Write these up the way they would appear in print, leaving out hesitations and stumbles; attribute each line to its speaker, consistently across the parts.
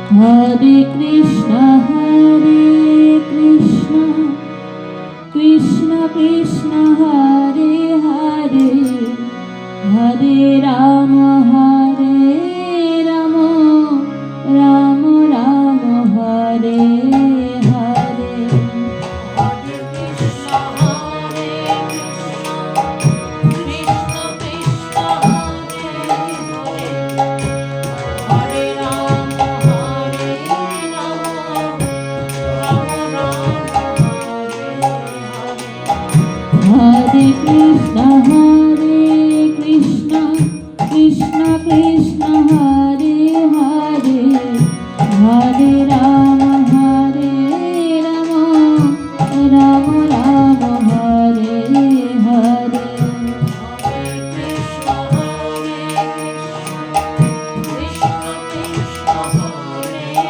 Speaker 1: Hare Krishna, Krishna Krishna, Hare Hare, Hare Rama, Rama Rama, Hare Hare.
Speaker 2: Hare Krishna, Krishna Krishna, Hare Rama, Rama Rama,
Speaker 1: Hare Krishna, Krishna Krishna, Hare Hare, Hare Rama, Rama Rama, Hare Hare.
Speaker 2: Krishna, Krishna Krishna, Hare Hare, Hare Rama,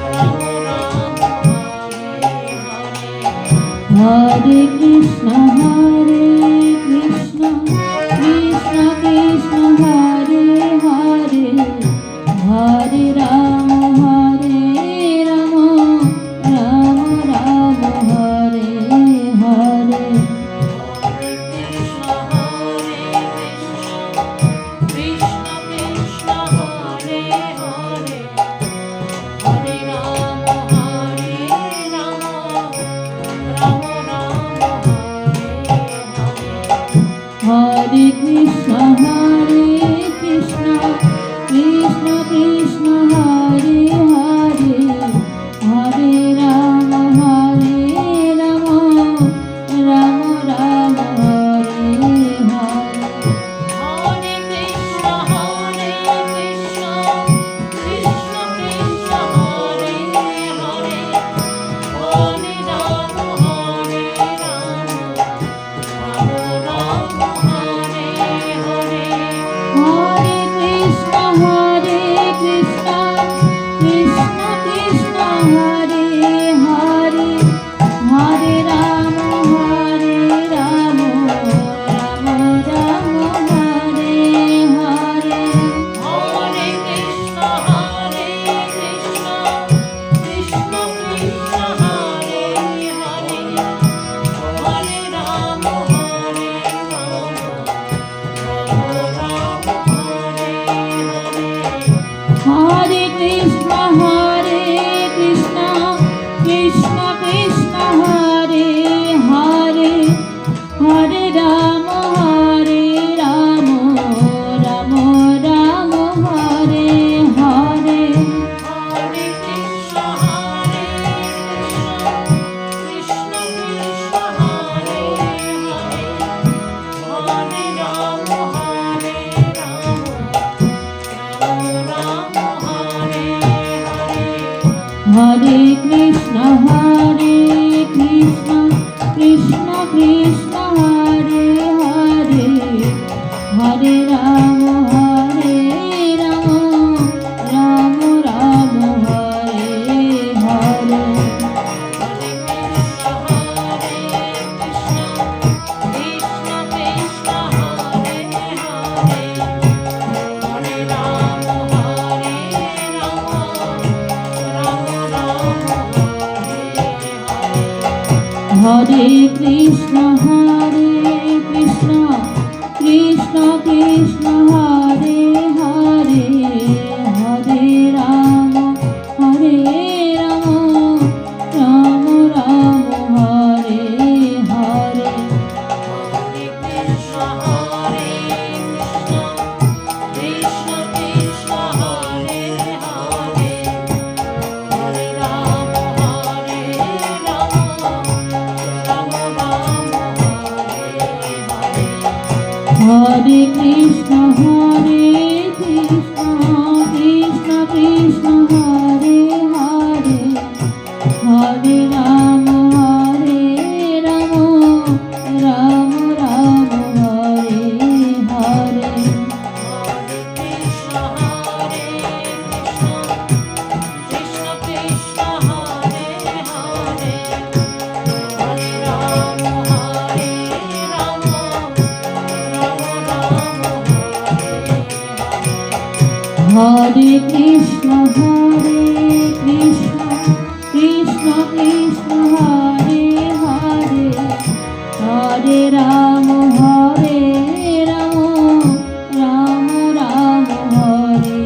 Speaker 2: Rama Rama,
Speaker 1: Hare Krishna, Krishna Krishna, Hare Hare, Hare Rama, Rama Rama, Hare Hare.
Speaker 2: Krishna, Krishna Krishna, Hare Hare, Hare Rama, Rama Rama,
Speaker 1: Hare Krishna, Krishna Krishna, Hare Hare, Hare Rama, Rama Rama, Hare Hare.
Speaker 2: Hare Krishna, Krishna Krishna, Hare Hare, Hare Rama, Rama Rama, Hare Hare.
Speaker 1: Hare Krishna, Krishna Krishna, Hare Hare, Hare Rama, Rama Rama, Hare Hare.
Speaker 2: Hare Krishna, Krishna Krishna, Hare Hare, Hare Rama, Rama Rama,
Speaker 1: Hare Krishna, Krishna Krishna, Hare Hare, Hare Rama, Rama Rama, Hare Hare.
Speaker 2: Hare Krishna, Krishna Krishna, Hare Hare, Hare Rama, Rama Rama,
Speaker 1: Hare Krishna, Krishna Krishna, Hare Hare, Hare Rama, Rama Rama, Hare Hare.
Speaker 2: Krishna Krishna, Hare Hare, Hare Rama, Rama Rama,
Speaker 1: Hare Krishna, Krishna Krishna, Hare Hare, Hare Rama, Rama Rama, Hare Hare.
Speaker 2: Hare Krishna, Krishna Krishna, Hare Hare, Hare Rama, Rama Rama, Hare Hare.
Speaker 1: Hare Krishna, Krishna Krishna, Hare Hare, Hare Rama, Rama Rama, Hare Hare.
Speaker 2: Hare Krishna, Krishna Krishna, Hare Hare, Hare Rama, Rama Rama,
Speaker 1: Hare Krishna Krishna Krishna Hare Hare Hare Ram Ram Ram Hare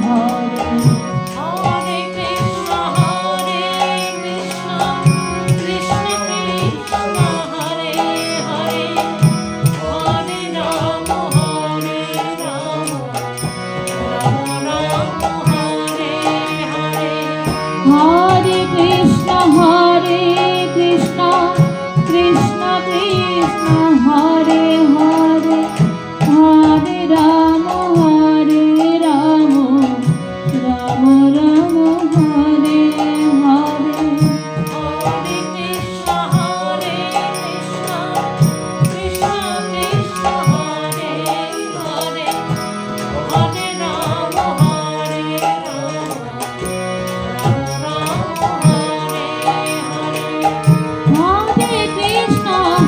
Speaker 1: Hare
Speaker 2: Hare Krishna, Krishna Krishna, Hare Hare, Hare Rama, Rama Rama, Hare Hare.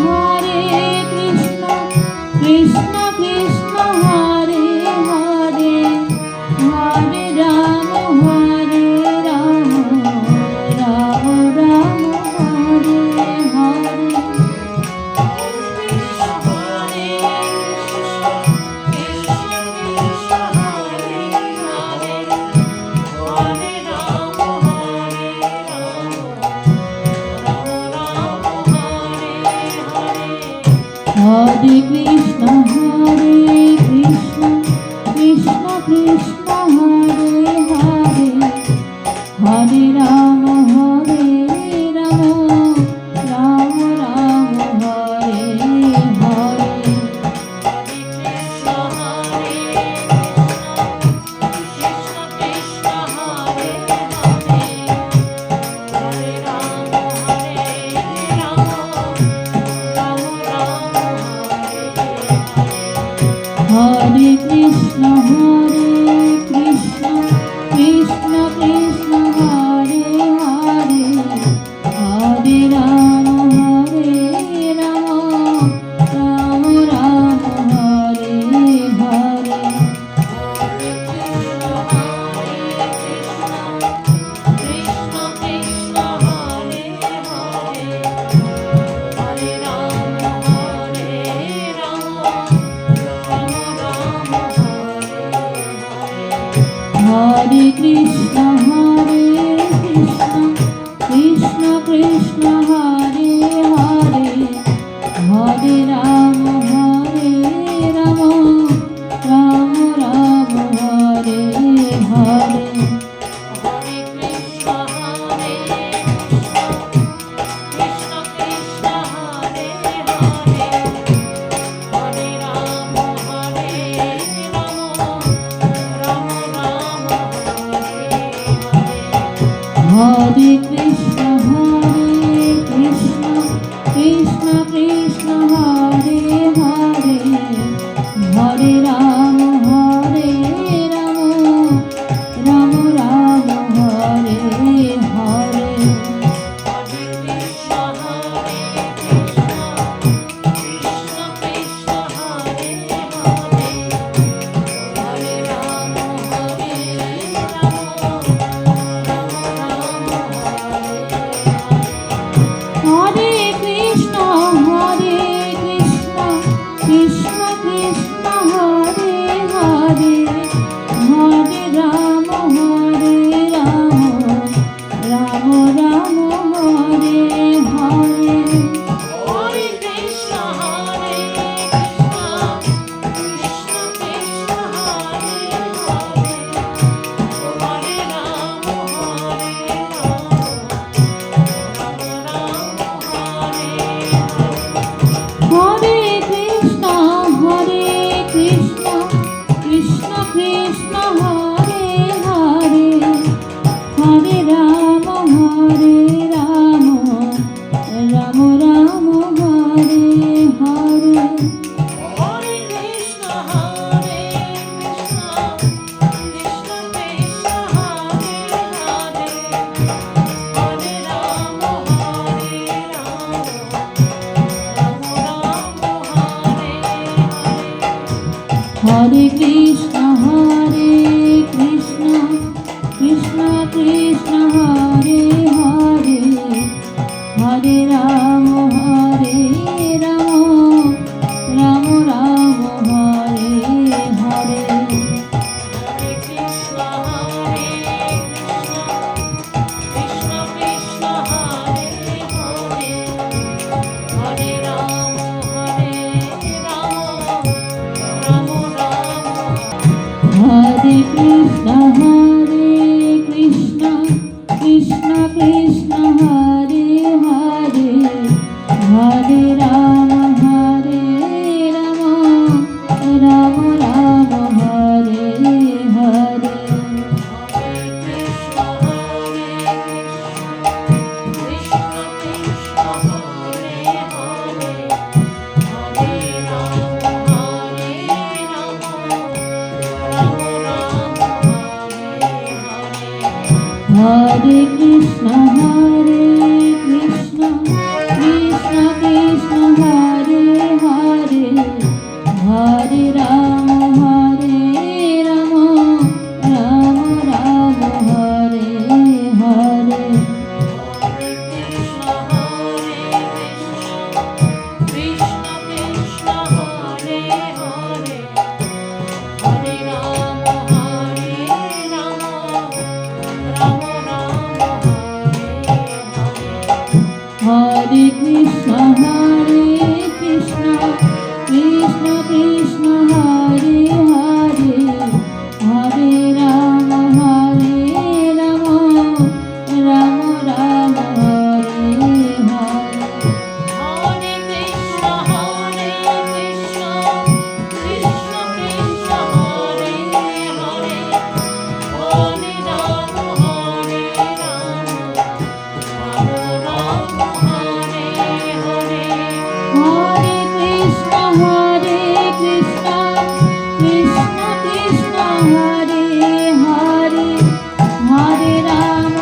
Speaker 1: Hare Krishna Krishna Krishna Hare Hare Hare Ram Ram Ram Hare Hare
Speaker 2: Hare Krishna, Krishna Krishna, Hare Hare, Hare Rama, Rama
Speaker 1: Hare Krishna, Krishna Krishna, Hare Hare, Hare Rama, Rama Rama, Hare Hare. Hare Krishna, Krishna Krishna, Hare Hare, Hare Rama, Rama Rama, Hare Hare. Hare Krishna, Krishna Krishna, Hare Hare, Hare Rama, Rama Rama, Hare Hare. Hare Krishna, Krishna Krishna, Hare Hare, Hare Rama, Rama Rama, Hare Hare. Hare Krishna, Krishna Krishna, Hare Hare, Hare Rama, Rama Rama, Hare Hare. Hare Krishna, Krishna Krishna, Hare Hare, Hare Rama, Rama Rama, Hare Hare. Hare Krishna, Hare Krishna Krishna Krishna Hare Hare Hare Ram Ram Ram Hare Hare Hare Krishna Krishna Krishna Hare Hare Hare Ram Ram Ram Hare Hare Hare Krishna Krishna Krishna Krishna Hare Hare Hare Ram Ram Ram Hare Hare Hare Krishna Krishna Krishna Krishna Hare Hare Hare Ram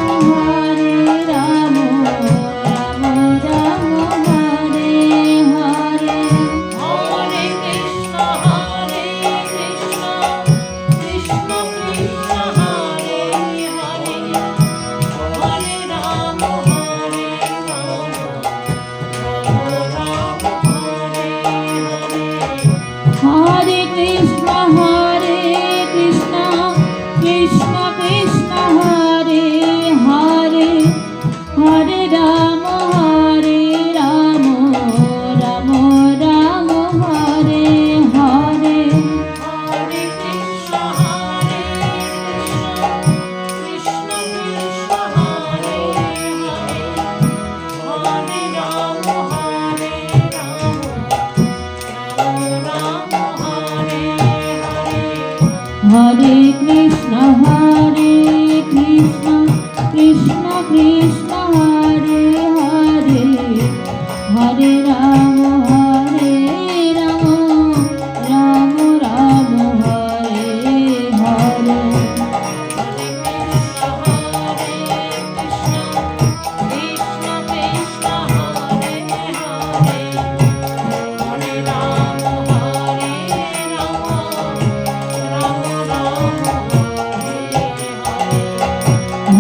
Speaker 1: Ram Ram Hare Hare Hare Krishna Krishna Krishna Krishna Hare Hare Hare Ram Ram Ram Hare Hare Hare Krishna Krishna Krishna Krishna Hare Hare Hare Ram Ram Ram Hare Hare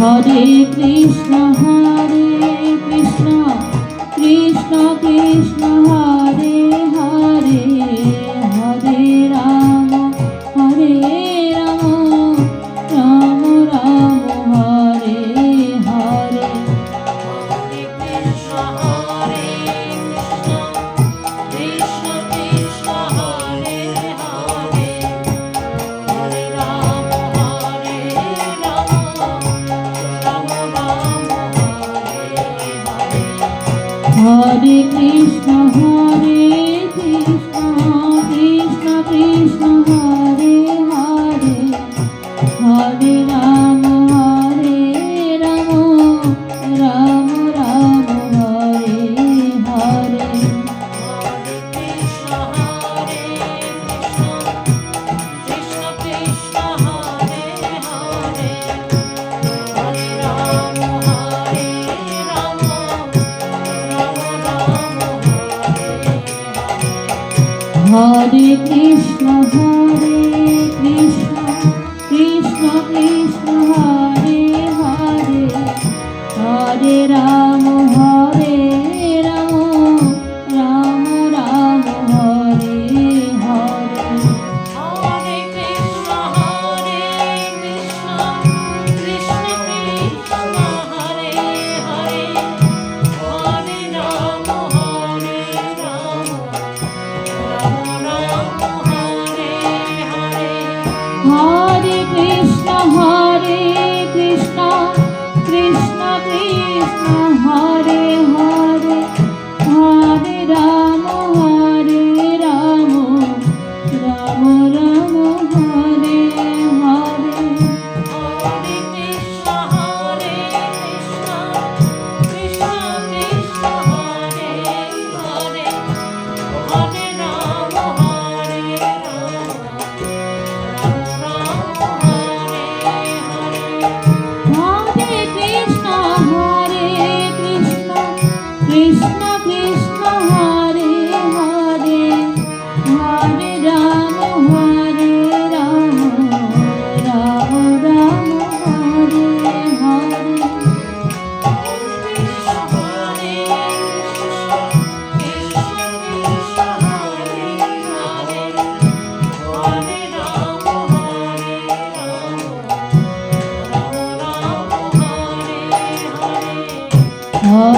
Speaker 1: Hare Krishna Krishna Krishna Krishna Hare Hare Hare Ram Ram Ram Hare Hare Hare Krishna Krishna Krishna Krishna Hare Hare Hare Ram Ram Ram Hare Hare Hare Krishna Krishna Krishna Krishna Hare Hare Hare Ram Ram Ram Hare Hare Hare Krishna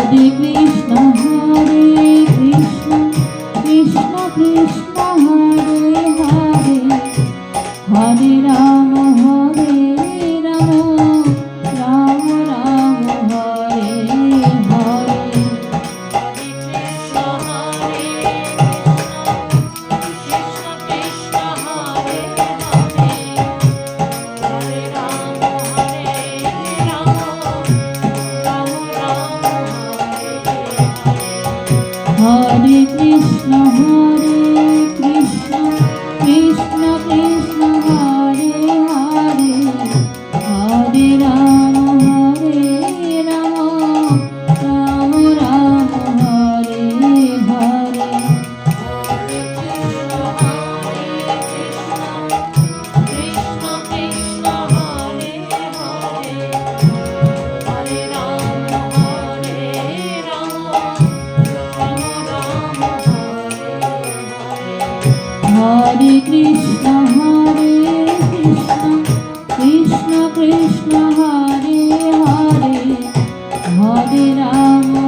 Speaker 1: Hare Krishna, Krishna Krishna, Hare Hare, Hare Rama, Rama Rama, Hare Hare. Hare Krishna, Krishna Krishna, Hare Hare, Hare Rama, Rama Rama, Hare Hare. Hare Krishna, Krishna Krishna, Hare Hare, Hare Rama,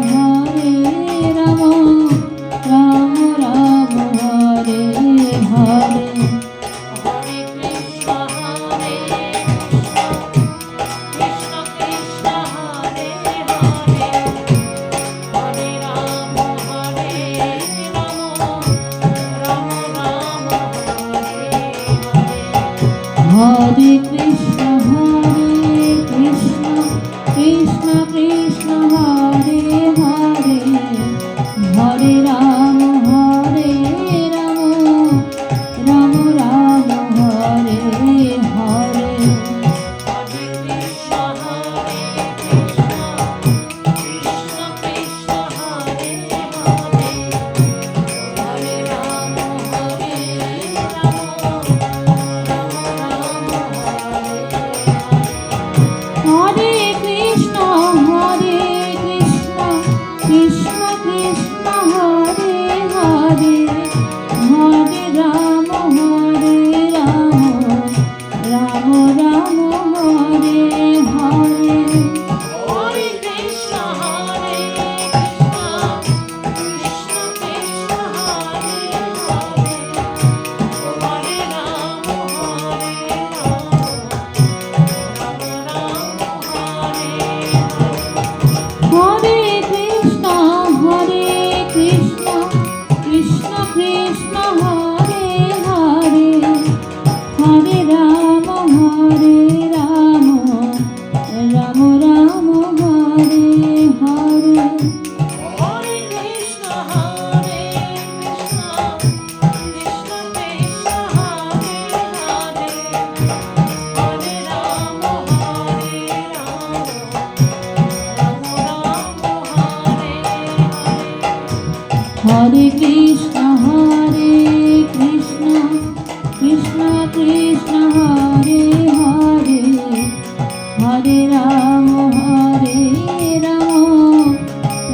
Speaker 1: Rama Rama, Hare Hare. Hare Krishna, Krishna Krishna, Hare Hare, Hare Rama, Rama Rama, Hare Hare. Hare Krishna, Krishna Krishna, Hare Hare, Hare Rama, Rama Rama, Hare Hare. Hare Krishna, Krishna Krishna, Hare Hare, Hare Rama, Rama Rama, Hare Hare. Hare Krishna, Krishna Krishna, Hare Hare, Hare Rama,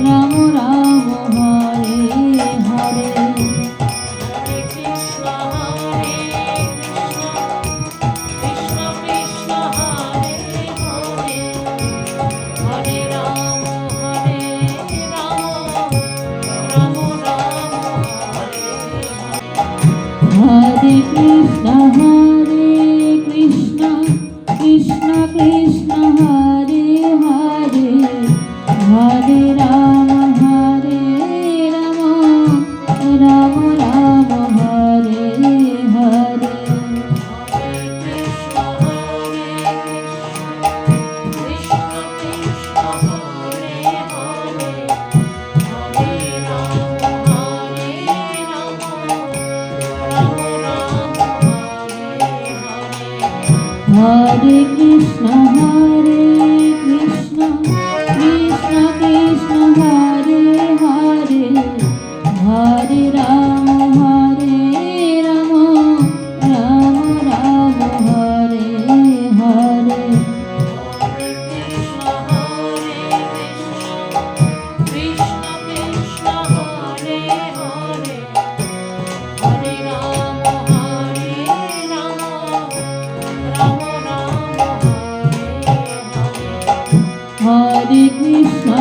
Speaker 1: Rama Rama, Hare Hare. Hare Krishna, Krishna Krishna, Hare Hare, Hare Rama, Rama Rama, Hare Hare. Hare Krishna, Krishna Krishna, Hare Hare, Hare Rama, Rama Rama, Hare Hare. Hare Krishna,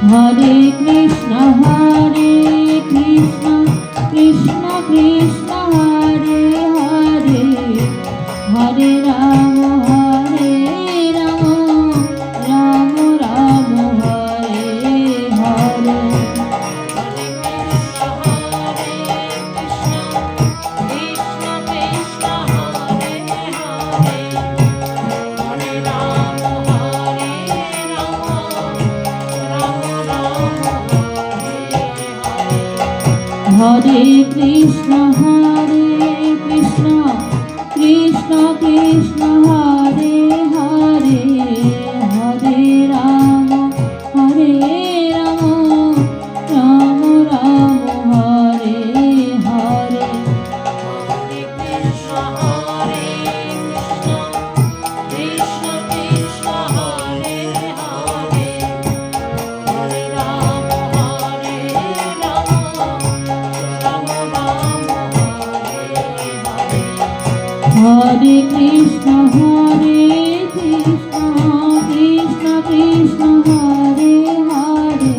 Speaker 1: Hare Krishna Krishna Krishna Hare Hare Hare Ram Ram Ram Hare Hare Hare Krishna Krishna Krishna Hare Hare Hare Ram Ram Ram Hare Hare Hare Krishna Krishna Krishna Hare Hare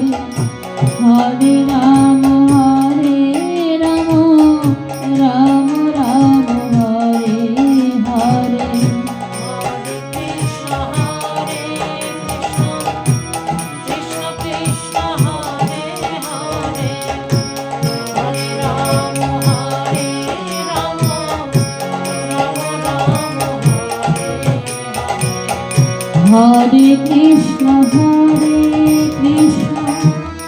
Speaker 1: Hare Ram Ram Ram Hare Hare Hare Krishna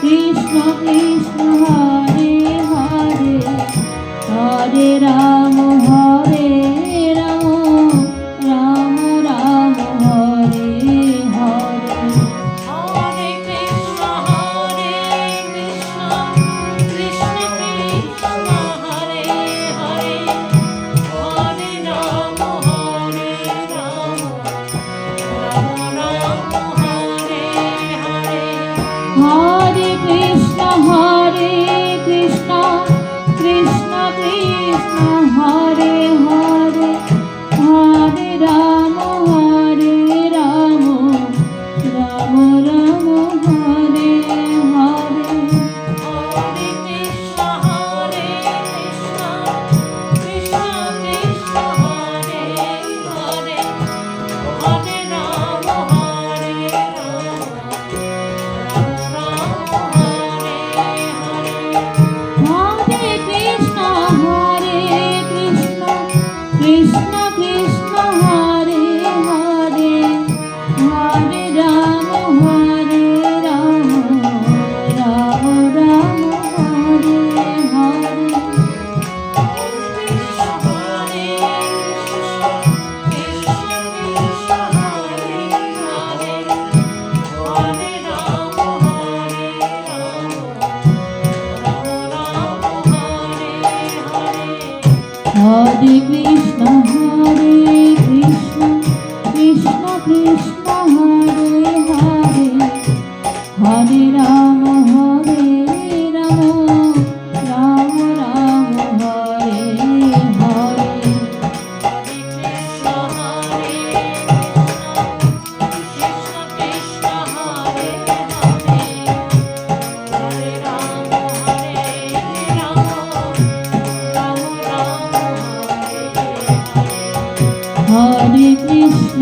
Speaker 1: Krishna Krishna Hare Hare Hare Ram Ram Ram Hare Hare Hare Krishna Krishna Krishna Hare Hare Hare Ram Ram Ram Hare Hare Hare Krishna Krishna Krishna Hare Hare Hare Ram Ram Ram Hare Hare Hare Krishna Krishna Krishna Hare Hare Hare Ram Ram Hare Hare Hare Krishna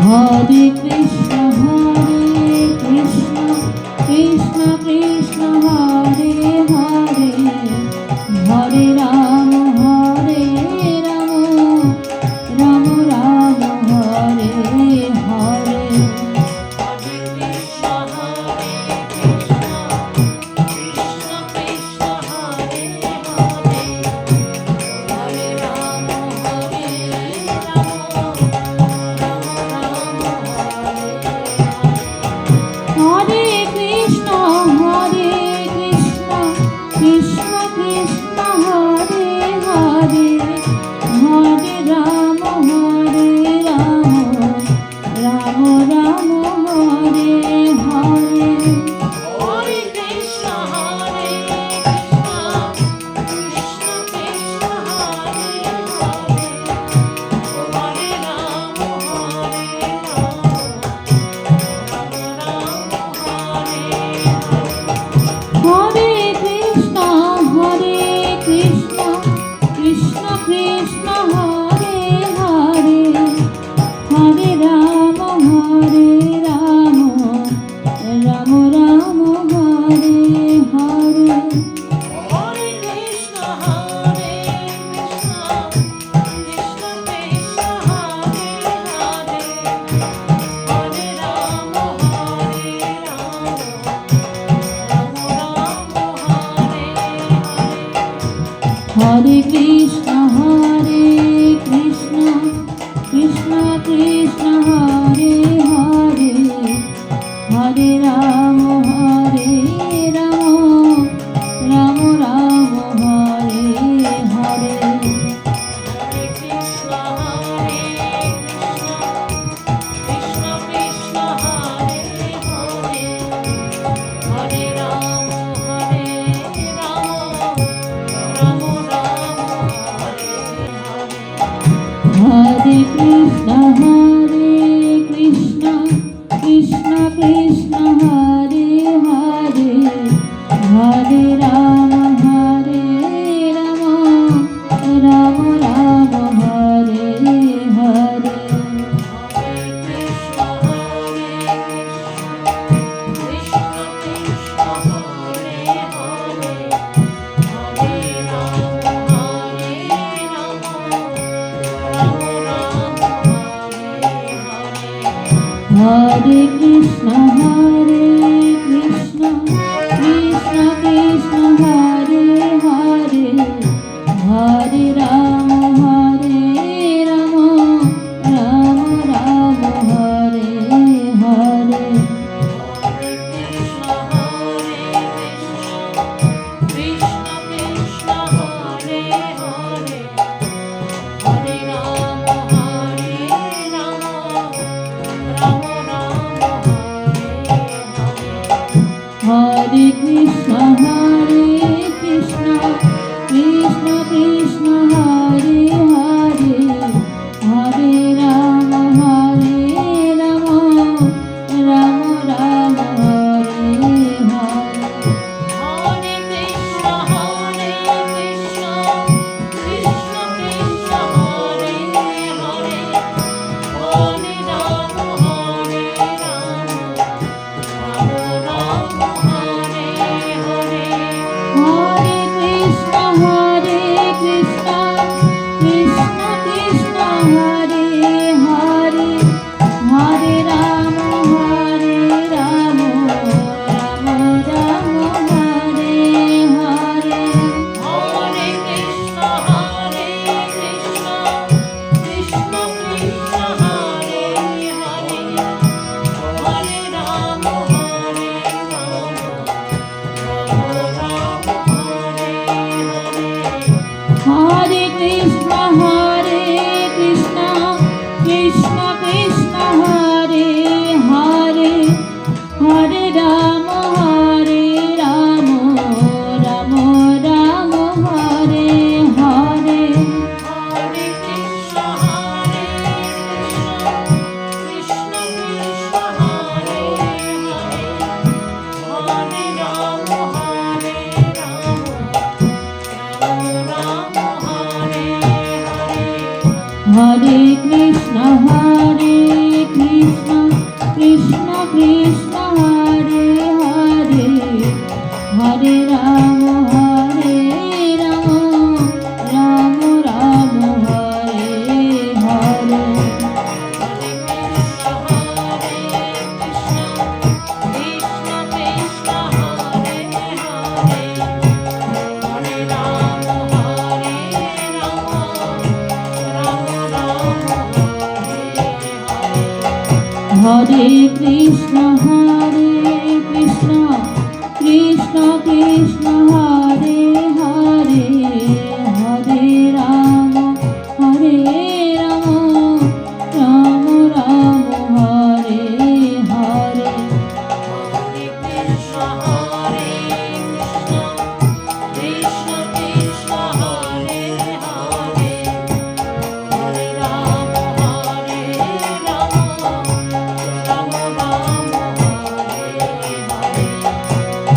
Speaker 1: Hare Krishna, Krishna Krishna, Hare Hare, Hare Rama, Rama Rama, Hare Hare. Hare Krishna, Krishna Krishna, Hare Hare, Hare Rama, Rama Rama, Hare Hare. Hare Krishna, Krishna Krishna, Hare Hare, Hare Rama, Rama Rama, Hare Hare. Hare Krishna, Krishna Krishna, Hare Hare, Hare Rama, Rama Rama, Hare Hare. Hare Krishna, Krishna Krishna, Hare Hare, Hare Rama, Rama Rama, Hare Hare. Hare Krishna, Krishna Krishna, Hare Hare, Hare Rama, Rama Rama, Hare Hare. Hare Krishna, Krishna Krishna, Hare Hare, Hare Rama, Rama Rama, Hare Hare. Hare Krishna, Krishna Krishna, Hare Hare, Hare Rama, Rama Rama, Hare Hare. Hare Krishna, Krishna Krishna, Hare Hare, Hare Rama, Rama Rama, Hare Hare. Hare Krishna, Krishna Krishna Hare Hare Hare Ram Ram Ram Hare Hare Hare Krishna Krishna Krishna Hare Hare Hare Ram Ram Ram Hare Hare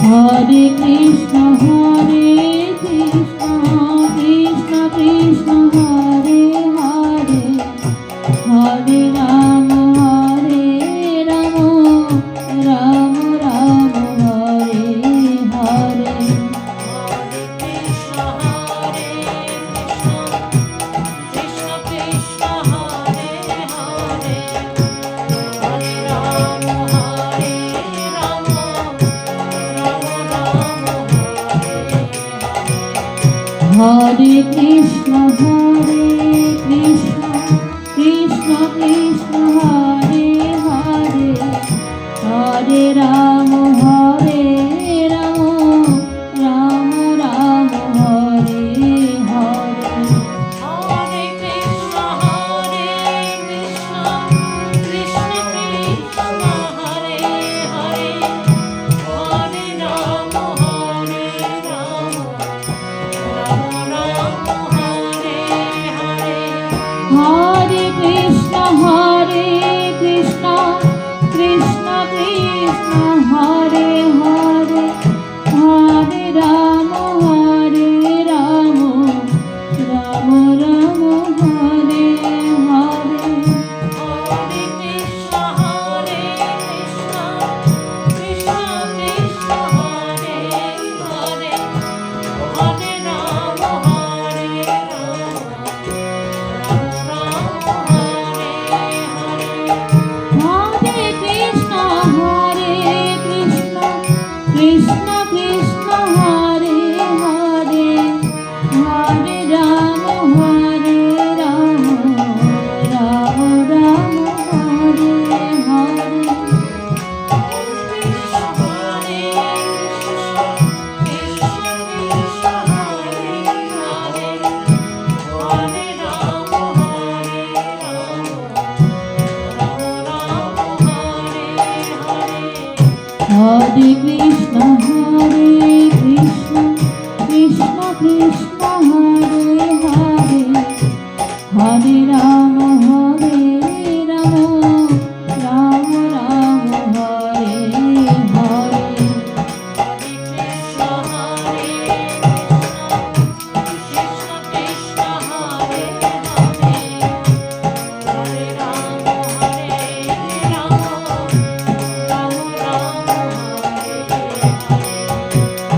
Speaker 1: Hare Krishna Krishna Krishna Hare Hare Hare Ram Ram Ram Hare Hare Hare Krishna Krishna Krishna Hare Hare Hare Ram Ram Ram Hare Hare Hare Krishna Krishna Krishna Hare Hare Hare Ram Ram Ram Hare Hare Hare Krishna Krishna Krishna Hare Hare Hare Ram Ram Ram Hare Hare Hare Krishna Krishna Krishna Krishna Hare Hare Hare Ram Ram Ram Hare Hare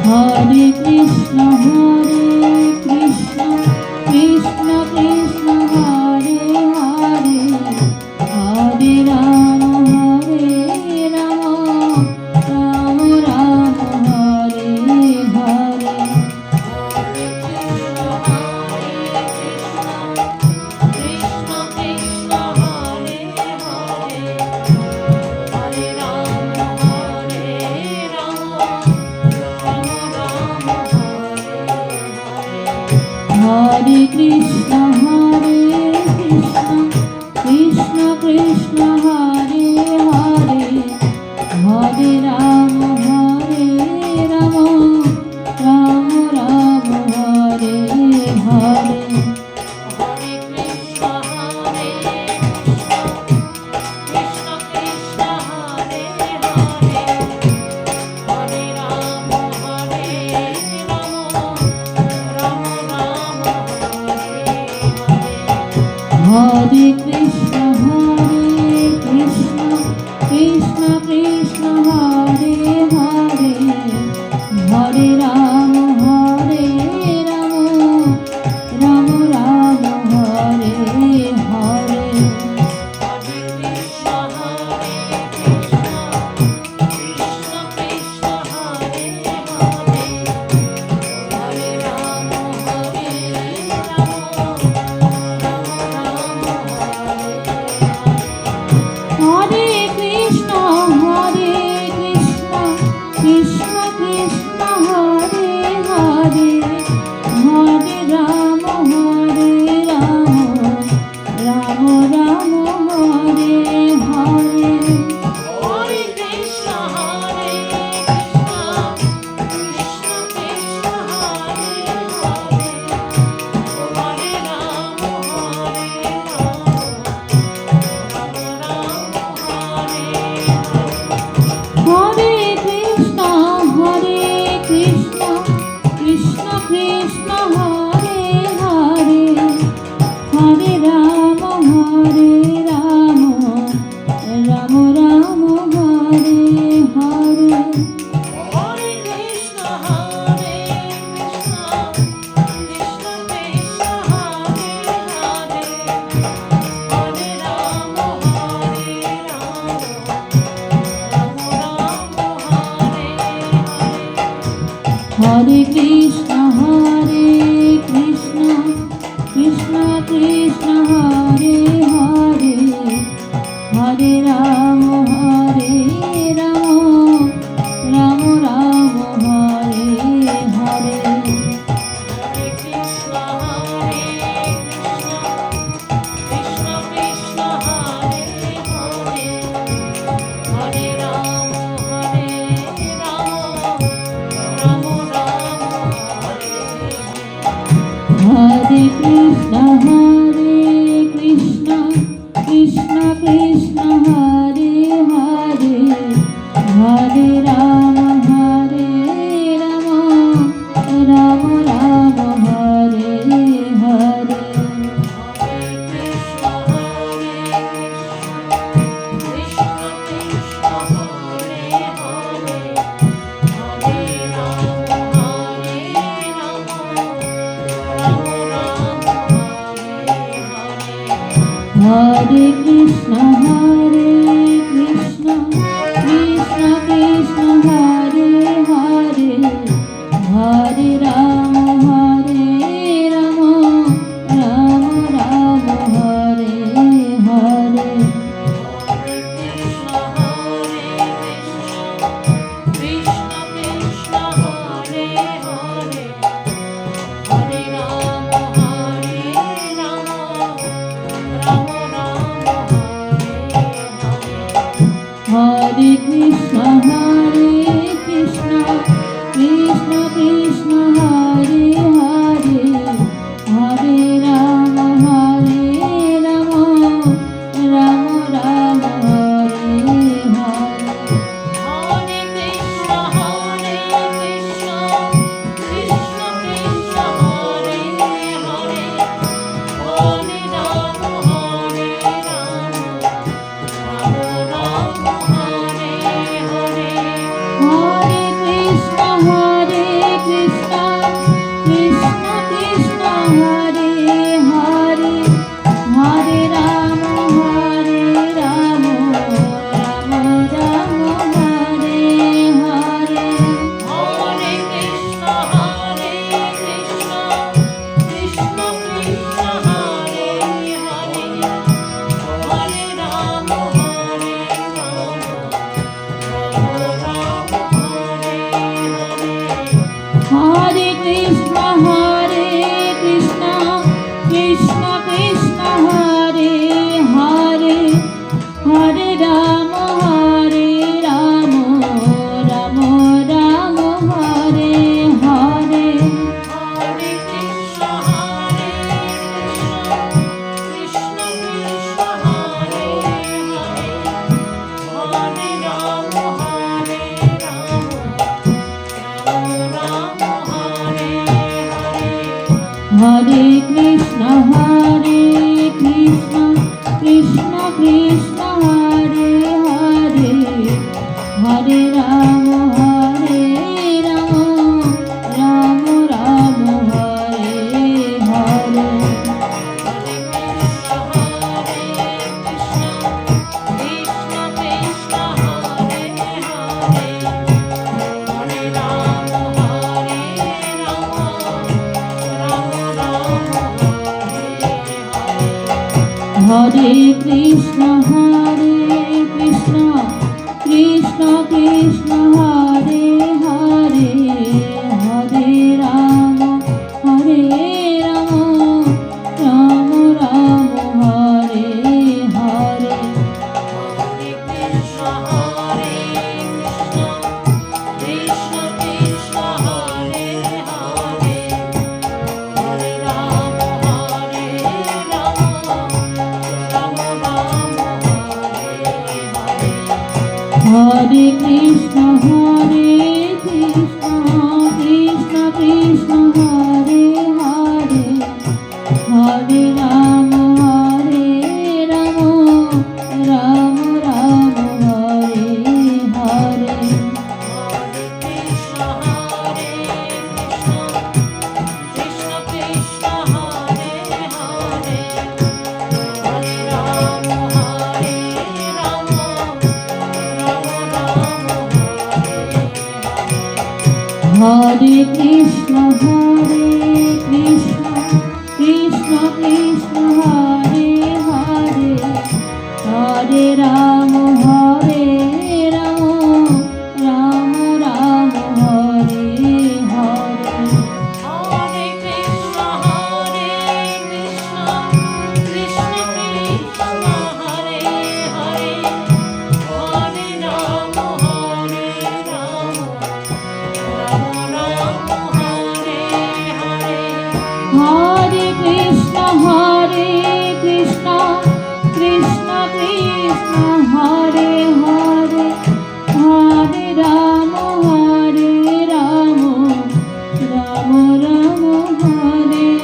Speaker 1: Hare Krishna Krishna Hare Krishna Krishna Krishna Hare Hare, Hare Ram Ram Ram Hare Hare.
Speaker 2: Hare Krishna, Krishna Krishna, Hare Hare, Hare Rama, Rama Rama, Hare Hare.
Speaker 1: Hare Krishna Krishna Krishna Hare Hare, Hare Ram Ram Ram Hare Hare.
Speaker 2: Hare Krishna, Krishna Krishna, Hare Hare, Hare Rama, Rama Rama, Hare Hare.
Speaker 1: Hare Krishna Krishna Krishna Hare Hare, Hare Ram Ram Ram Hare Hare.
Speaker 2: Hare Krishna, Krishna Krishna, Hare Hare, Hare Rama, Rama Rama, Hare Hare.
Speaker 1: Hare Krishna Krishna Krishna Hare Hare, Hare Ram Ram Ram Hare Hare.
Speaker 2: Hare Krishna, Krishna Krishna, Hare Hare, Hare Rama, Rama Rama, Hare Hare.
Speaker 1: Hare Krishna Krishna Krishna Hare Hare, Hare Ram Ram Ram Hare Hare.
Speaker 2: Hare Krishna, Krishna Krishna, Hare Hare, Hare Rama, Rama Rama, Hare Hare.
Speaker 1: Hare Krishna Krishna Krishna Hare Hare, Hare Ram Ram Ram Hare Hare.
Speaker 2: Hare Krishna, Krishna Krishna, Hare Hare, Hare Rama, Rama Rama, Hare Hare.
Speaker 1: Hare Krishna Krishna Krishna Krishna Hare Hare, Hare Ram Ram Ram Hare Hare.
Speaker 2: Hare Krishna, Krishna Krishna, Hare Hare, Hare Rama, Rama Rama, Hare Hare.
Speaker 1: Hare Krishna Krishna Krishna Krishna Hare Hare, Hare Ram Ram Ram Hare Hare.
Speaker 2: Hare Krishna, Krishna Krishna, Hare Hare, Hare Rama, Rama Rama, Hare Hare.
Speaker 1: Hare Krishna Krishna Krishna Hare Hare, Hare Ram Ram Ram Hare Hare.
Speaker 2: Hare Krishna, Krishna Krishna, Hare Hare, Hare Rama, Rama Rama, Hare Hare.
Speaker 1: Hare Krishna Krishna Krishna Hare Hare Hare Ram Ram Ram Hare Hare
Speaker 2: Hare Krishna, Krishna Krishna, Hare Hare, Hare Rama, Rama Rama, Hare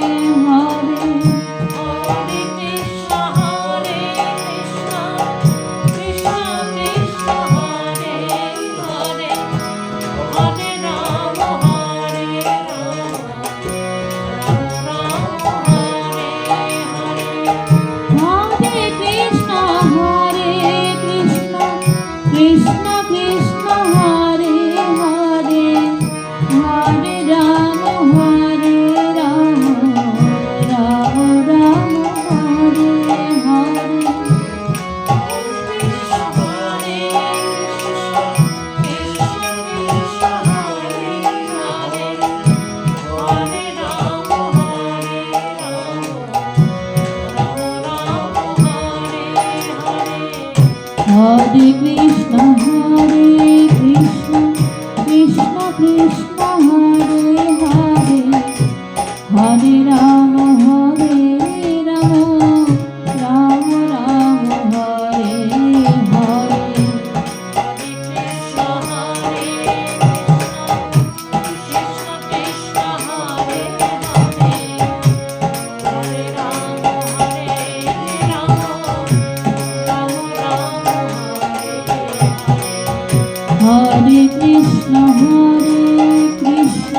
Speaker 2: Hare.
Speaker 1: Hare Krishna Krishna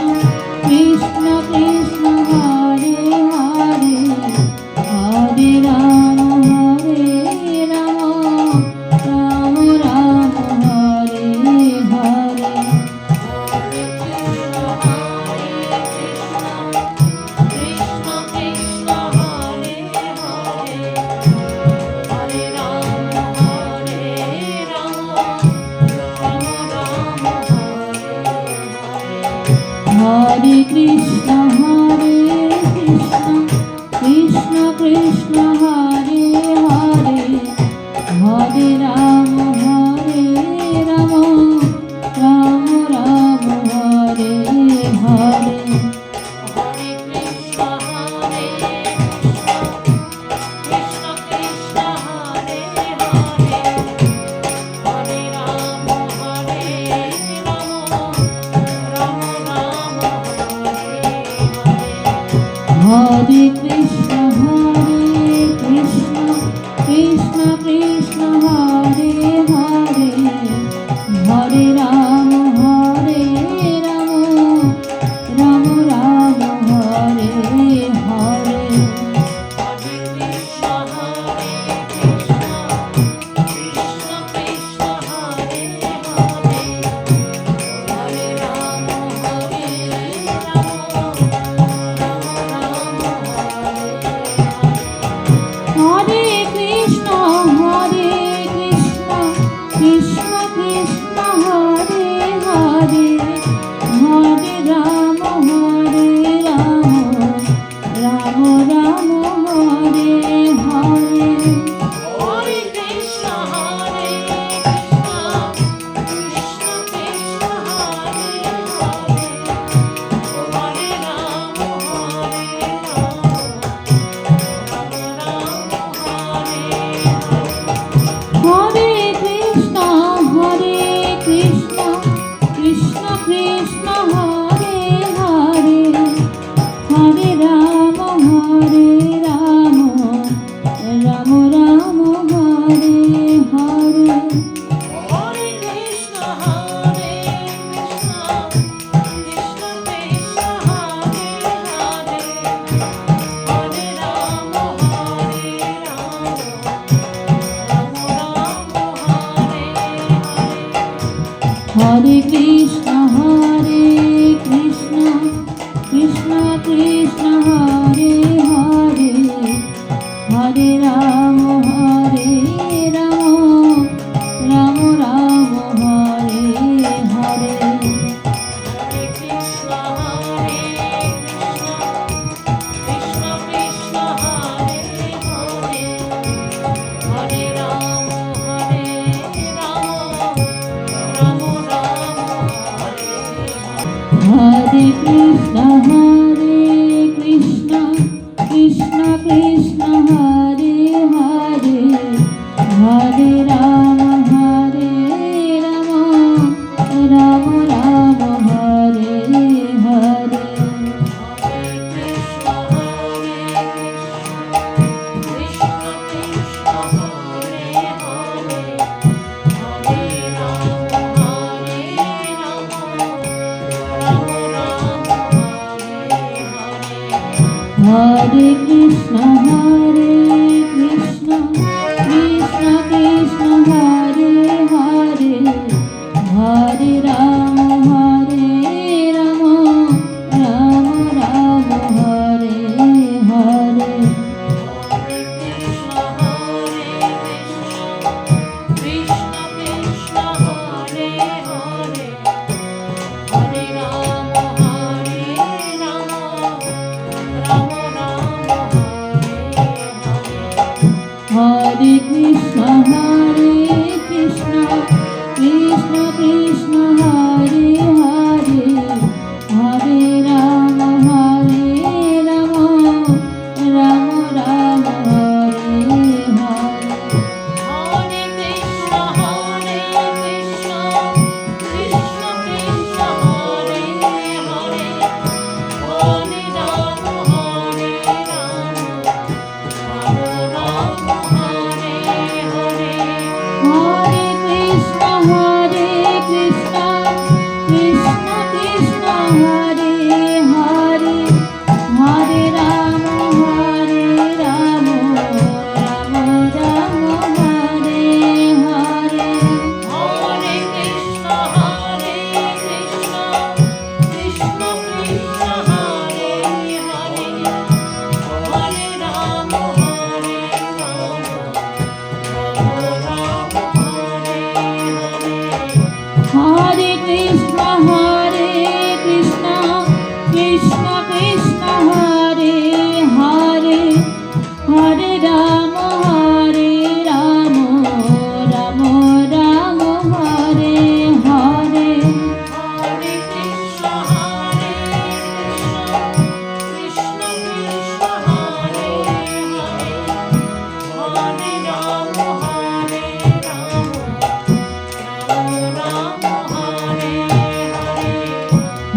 Speaker 1: Krishna Hare Hare Hare Ram Ram Ram Hare Hare
Speaker 2: Hare Krishna, Krishna Krishna, Hare Hare, Hare Rama, Rama
Speaker 1: Hare Krishna Hare Krishna Krishna Krishna Hare Hare Hare Ram Ram Ram Hare Hare Hare Krishna Krishna Krishna Hare Hare Hare Ram Ram Ram Hare Hare Hare Krishna Krishna Krishna Krishna Hare Hare Hare Ram Ram Ram Hare Hare Hare Krishna Krishna Krishna Krishna Hare Hare Hare Ram Ram Ram Hare Hare Hare Krishna Krishna Krishna Krishna Hare Hare Hare Ram Ram Ram Hare Hare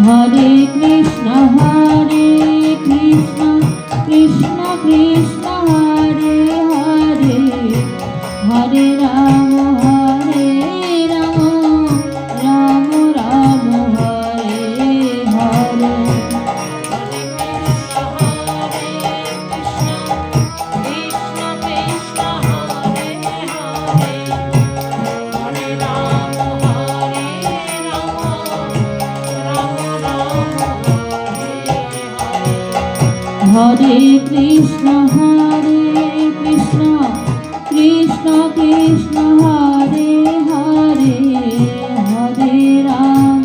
Speaker 1: Hare Krishna Krishna Krishna Krishna Hare Hare Hare Ram Ram Ram Hare Hare Hare Krishna Krishna Krishna Krishna Hare Hare Hare Ram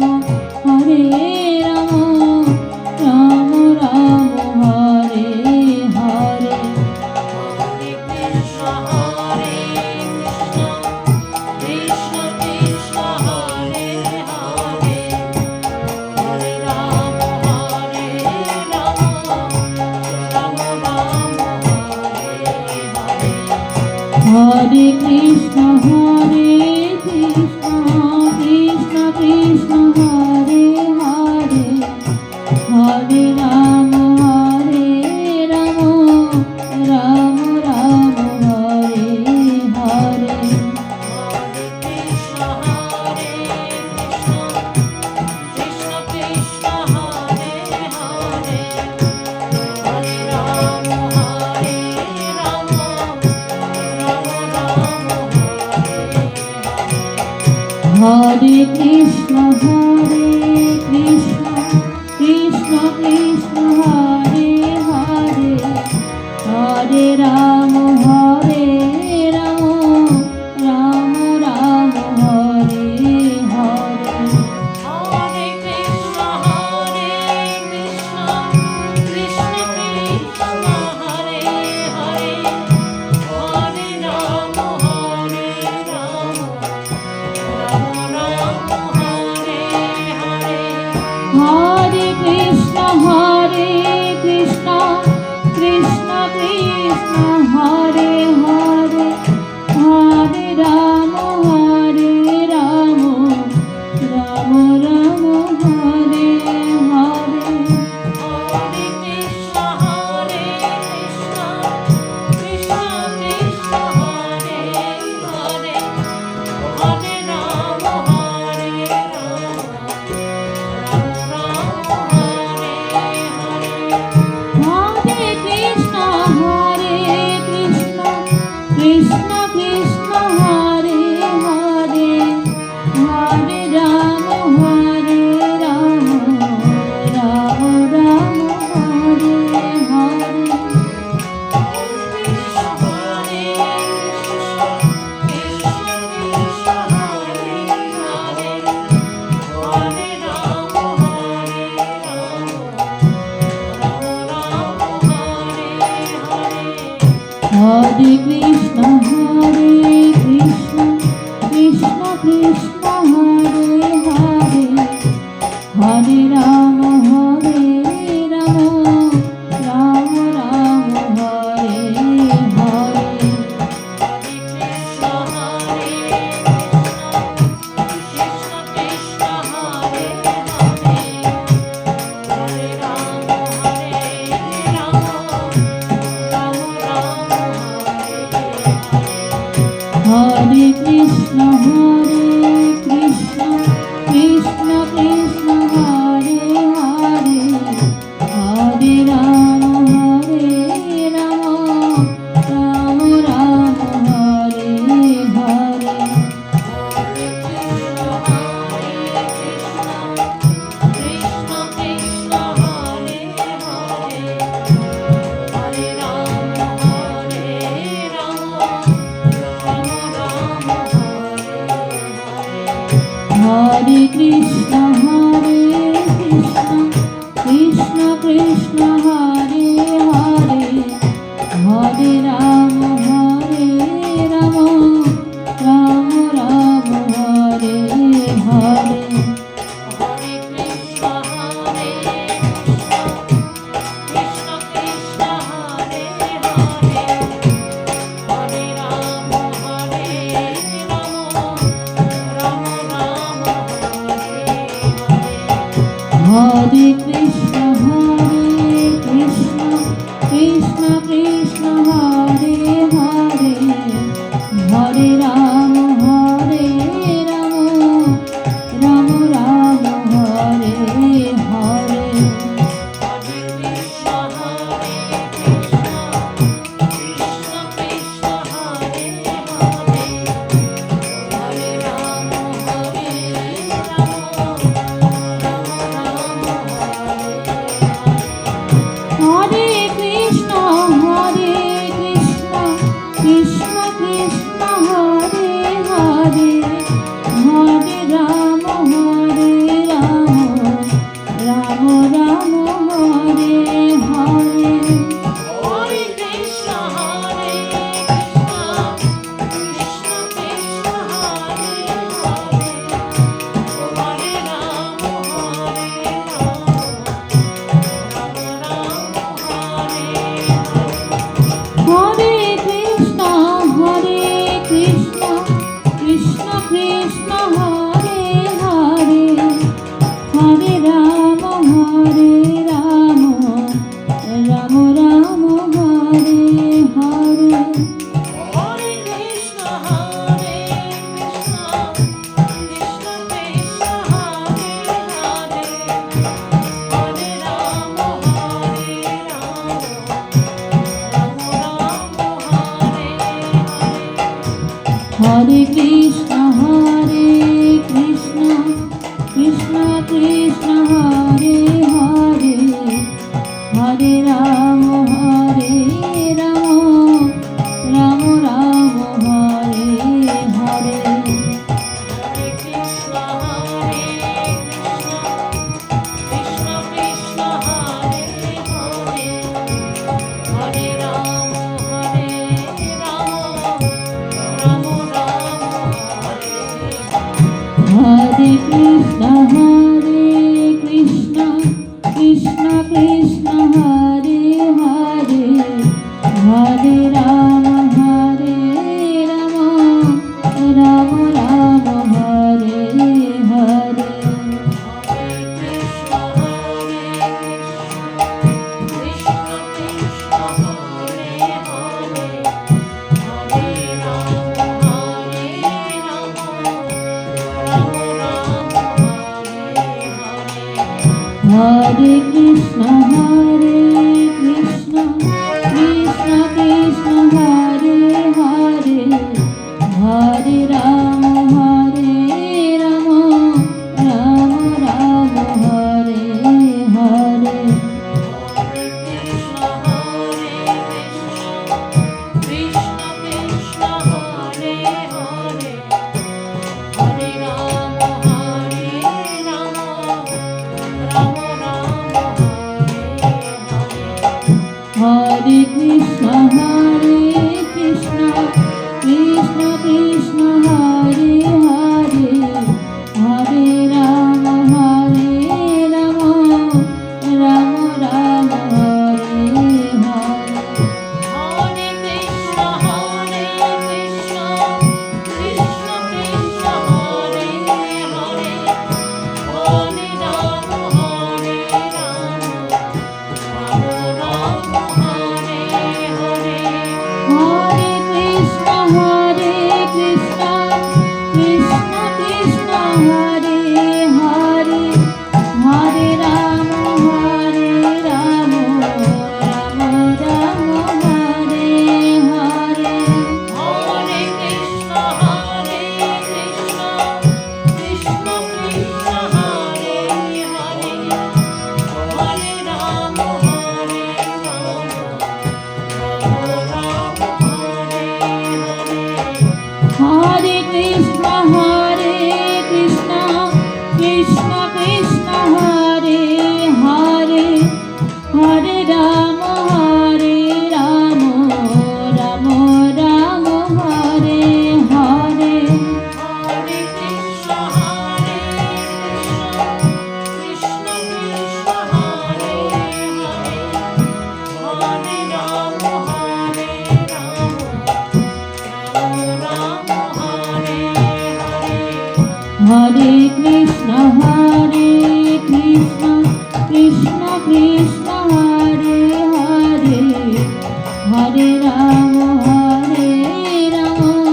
Speaker 1: Ram Ram Hare Hare Hare Krishna Krishna Krishna Krishna Hare Hare Hare Ram Ram Ram Hare Hare Hare Krishna Krishna Krishna Krishna Hare Hare Hare Ram Ram Ram Hare Hare Hare Krishna Krishna Hare Hare Hare Ram Ram Ram Hare Hare Hare Krishna Krishna Krishna Hare Hare Hare Ram Ram Ram Hare Hare Hare Krishna Krishna Krishna Hare Hare Hare Ram Ram Ram Hare Hare Hare Krishna Krishna Krishna Krishna Hare Hare Hare Ram Ram Ram Hare Hare Hare Krishna Krishna Krishna Hare Hare Hare Ram Ram Ram Hare Hare Hare Krishna Krishna Krishna Krishna Hare Hare Hare Ram Ram Ram Ram Hare Hare Hare Krishna Krishna Krishna Krishna Hare Hare Hare Ram Ram Ram Hare Hare Hare Krishna Krishna Krishna Krishna Hare Hare Hare Ram Ram Ram Hare Hare Hare Krishna Krishna Krishna Krishna Hare Hare Hare Ram Ram Ram Hare Hare Hare Hare Hare Ram Ram Ram Hare Hare
Speaker 2: Hare Krishna Krishna Krishna Hare Hare Hare Ram Hare
Speaker 1: Hare Krishna Krishna Krishna Hare Hare Hare Ram Ram Ram Hare Hare
Speaker 2: Hare Krishna Krishna Krishna Hare Hare Hare Ram Ram Hare Hare
Speaker 1: Hare Krishna Krishna Krishna Krishna Hare Hare Hare Ram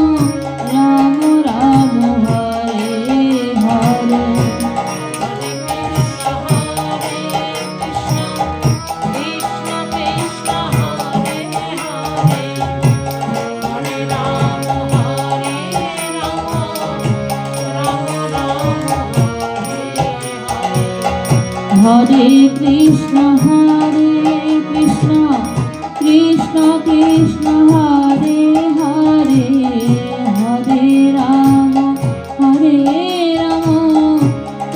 Speaker 1: Ram Ram Hare Hare
Speaker 2: Hare Krishna Krishna Krishna Hare Hare Hare Ram Ram Hare Hare
Speaker 1: Hare Krishna Krishna Krishna Krishna Hare Hare Hare Ram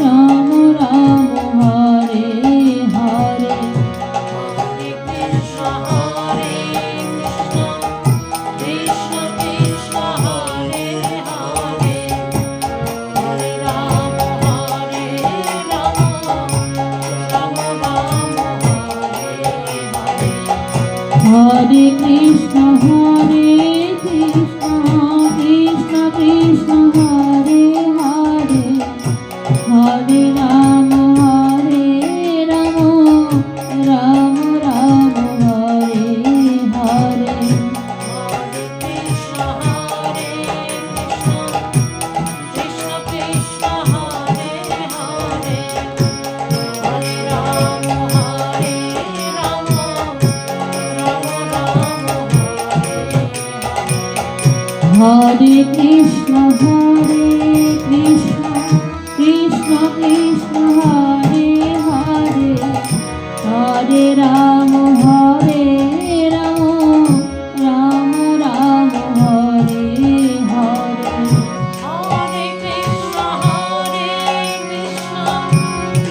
Speaker 1: Ram Ram Hare Hare
Speaker 2: Hare Krishna Krishna Krishna Hare Hare Hare Ram Ram Hare Hare
Speaker 1: Hare Krishna Krishna Krishna Krishna Hare Hare Hare Ram Ram Ram Hare Hare
Speaker 2: Hare Krishna Krishna Krishna Hare Hare Hare Ram Ram
Speaker 1: Hare Krishna Krishna Krishna Krishna Hare Hare Hare Ram Ram Ram Hare Hare
Speaker 2: Hare Krishna Krishna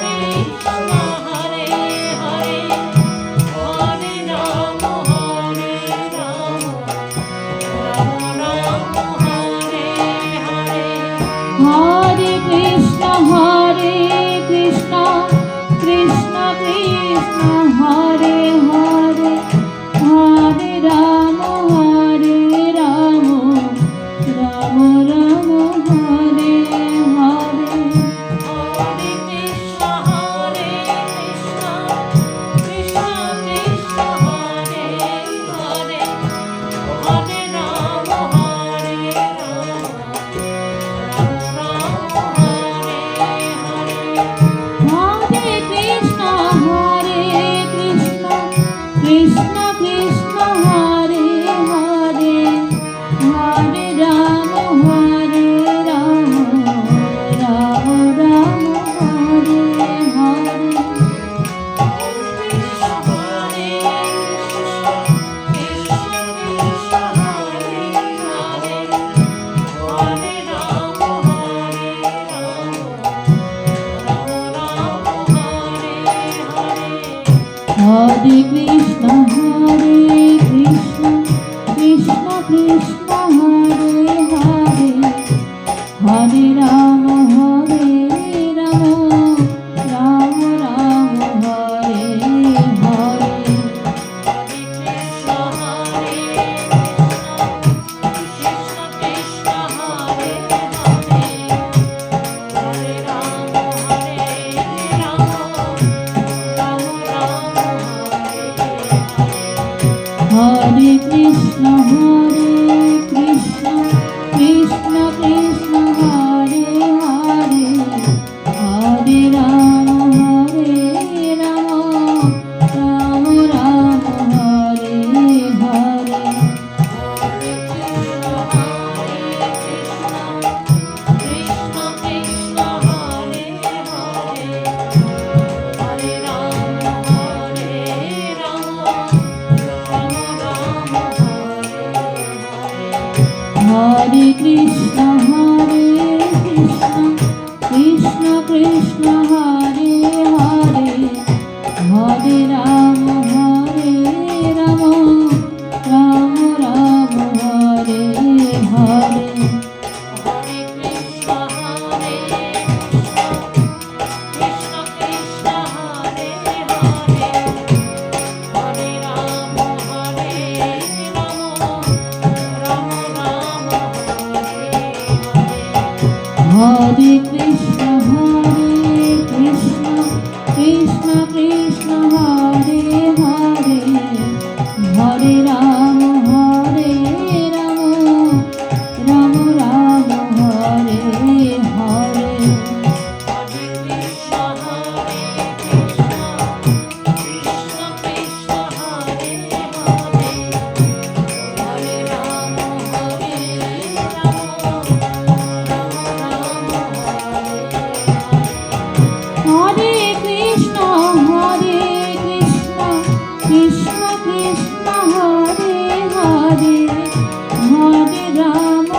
Speaker 2: Krishna Hare Hare Hare Ram Ram Hare Hare
Speaker 1: Hare Krishna Krishna Krishna Krishna Hare Hare Hare Ram Ram Ram Hare Hare
Speaker 2: Hare Krishna Krishna Krishna Krishna Hare Hare Hare Ram
Speaker 1: Hare Krishna Krishna Krishna Krishna Hare Hare Hare Ram Ram Ram Hare Hare Hare Krishna Krishna Krishna Krishna Hare Hare Hare Ram Ram Ram Hare Hare Hare Krishna Krishna Krishna Krishna Hare Hare Krishna Krishna Krishna Hare Hare Hare Ram Ram Ram Hare Hare
Speaker 2: Hare Krishna Hare Krishna Krishna Krishna Hare Hare Hare Ram Ram Ram Hare Hare
Speaker 1: Hare Krishna Krishna Krishna Hare Hare Hare Ram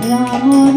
Speaker 1: Ram